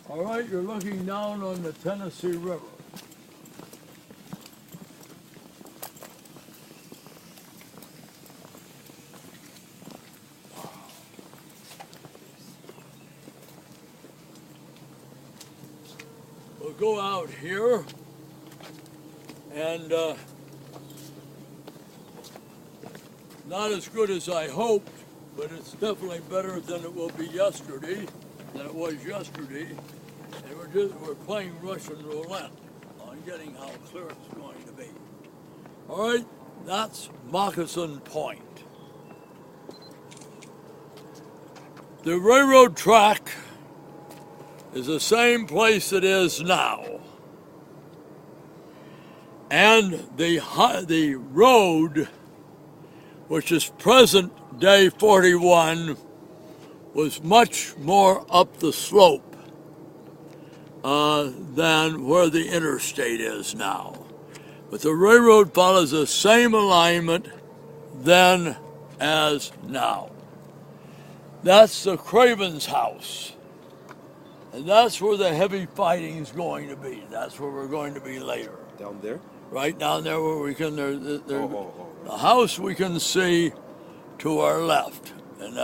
All right, you're looking down on the Tennessee River. We'll go out here and not as good as I hoped, but it's definitely better than it will be yesterday, than it was yesterday. And we're playing Russian roulette on getting how clear it's going to be. All right, that's Moccasin Point. The railroad track is the same place it is now. And the road, which is present day 41, was much more up the slope than where the interstate is now. But the railroad follows the same alignment then as now. That's the Craven's house. And that's where the heavy fighting is going to be. That's where we're going to be later. Down there? Right down there where we can, the house we can see to our left. And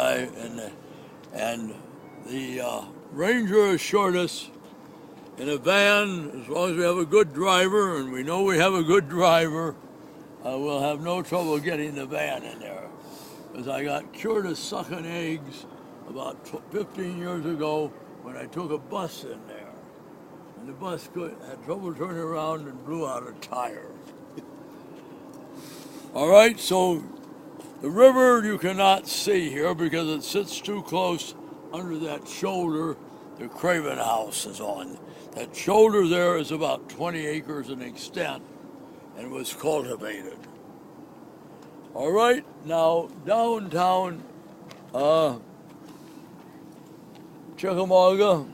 the ranger assured us in a van, as long as we have a good driver, and we know we have a good driver, we'll have no trouble getting the van in there. Because I got cured of sucking eggs about 15 years ago when I took a bus in there. And the bus had trouble turning around and blew out a tire. All right, so the river you cannot see here because it sits too close under that shoulder the Craven house is on. That shoulder there is about 20 acres in extent and was cultivated. All right, now downtown Chickamauga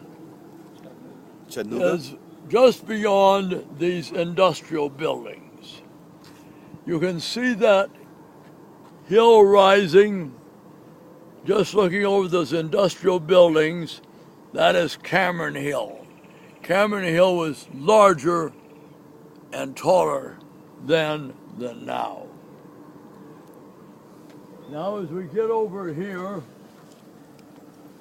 is just beyond these industrial buildings. You can see that hill rising, just looking over those industrial buildings. That is Cameron Hill. Cameron Hill was larger and taller then than now. Now as we get over here,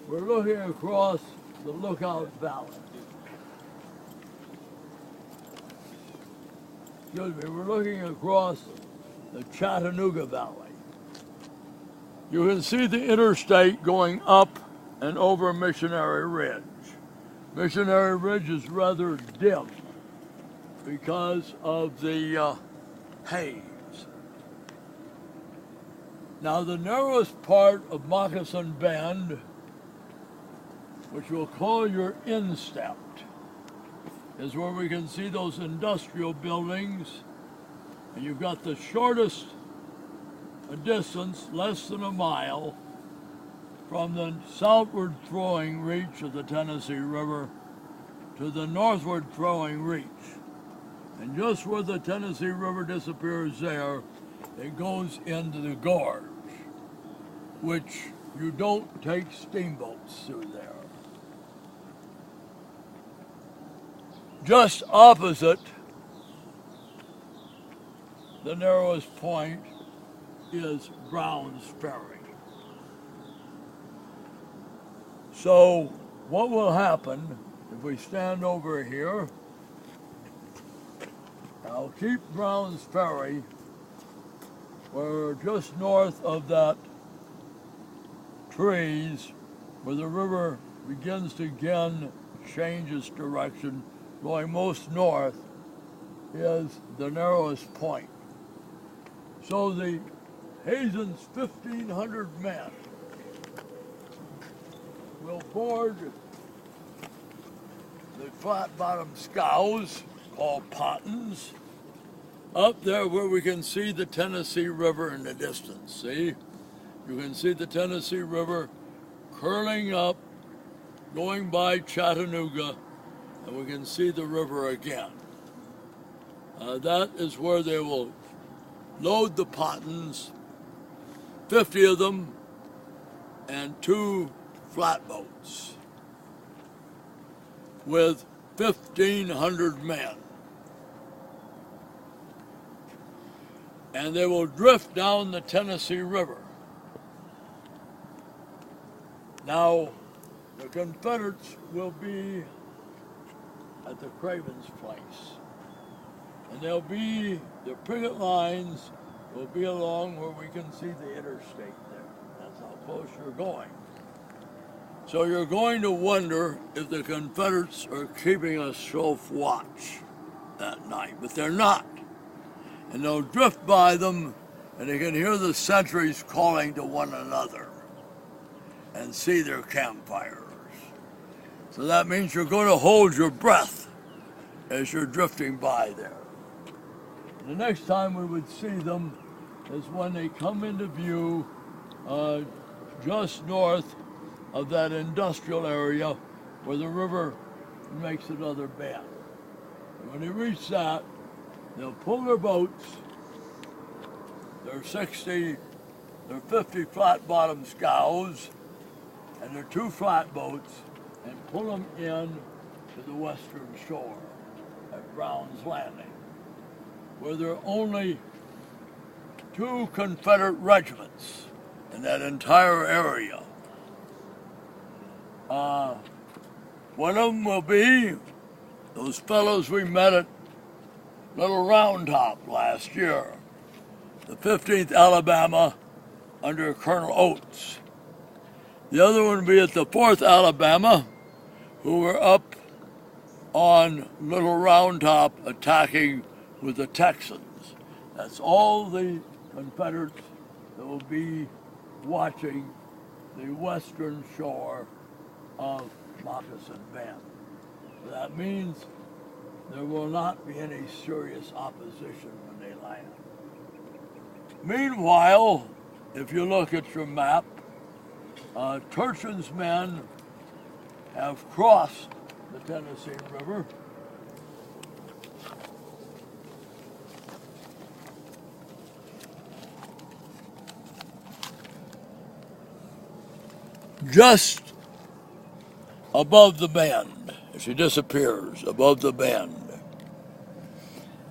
we're looking across the Lookout Valley. Excuse me, we're looking across the Chattanooga Valley. You can see the interstate going up and over Missionary Ridge. Missionary Ridge is rather dim because of the haze. Now the narrowest part of Moccasin Bend, which we'll call your instep, is where we can see those industrial buildings, and you've got the shortest distance, less than a mile, from the southward flowing reach of the Tennessee River to the northward flowing reach. And just where the Tennessee River disappears there, it goes into the gorge, which you don't take steamboats through there. Just opposite the narrowest point is Brown's Ferry. So what will happen if we stand over here? I'll keep Brown's Ferry. We're just north of that trees where the river begins to again change its direction. Going most north is the narrowest point. So the Hazen's 1,500 men will board the flat-bottom scows called pontons up there where we can see the Tennessee River in the distance. See? You can see the Tennessee River curling up, going by Chattanooga, and we can see the river again. That is where they will load the pontons, 50 of them, and 2 flatboats. with 1,500 men. And they will drift down the Tennessee River. Now, the Confederates will be at the Craven's place. And their picket lines will be along where we can see the interstate there. That's how close you're going. So you're going to wonder if the Confederates are keeping a self watch that night, but they're not. And they'll drift by them, and they can hear the sentries calling to one another and see their campfires. So that means you're going to hold your breath as you're drifting by there. The next time we would see them is when they come into view just north of that industrial area where the river makes another bend. And when they reach that, they'll pull their boats, their 50 flat-bottom scows, and their 2 flatboats, and pull them in to the western shore at Brown's Landing, where there are only 2 Confederate regiments in that entire area. One of them will be those fellows we met at Little Round Top last year, the 15th Alabama under Colonel Oates. The other one will be at the 4th Alabama, who were up on Little Round Top attacking with the Texans. That's all the Confederates that will be watching the western shore of Moccasin Bend. That means there will not be any serious opposition when they land. Meanwhile, if you look at your map, Turchin's men have crossed the Tennessee River. Just above the bend, as she disappears above the bend.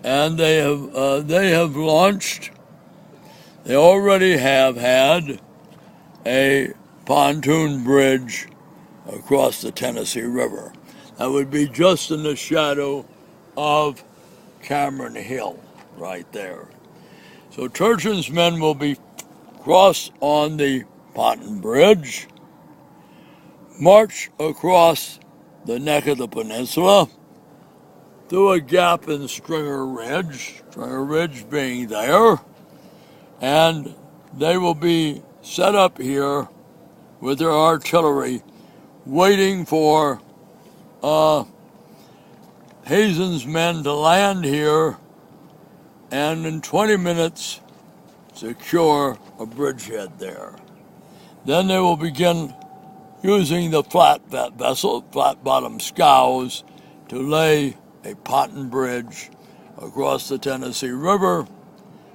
And they have launched, they already have had a pontoon bridge across the Tennessee River. That would be just in the shadow of Cameron Hill, right there. So Turchin's men will be crossed on the Ponton Bridge, march across the neck of the peninsula, through a gap in Stringer Ridge being there, and they will be set up here with their artillery, waiting for Hazen's men to land here, and in 20 minutes secure a bridgehead there. Then they will begin using the flat-bottom scows to lay a ponton bridge across the Tennessee River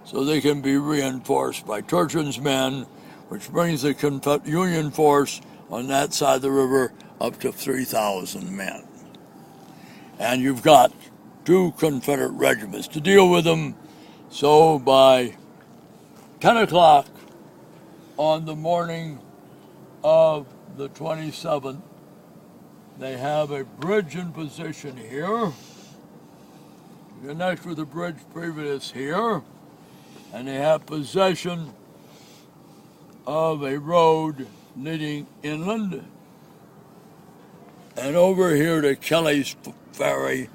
so they can be reinforced by Turchin's men, which brings the Union force on that side of the river up to 3,000 men. And you've got 2 Confederate regiments to deal with them. So by 10 o'clock on the morning of the 27th, they have a bridge in position here. Connect with the bridge previous here, and they have possession of a road leading inland and over here to Kelly's Ferry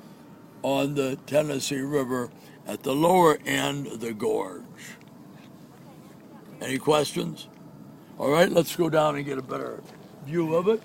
on the Tennessee River at the lower end of the gorge. Any questions? All right, let's go down and get a better view of it.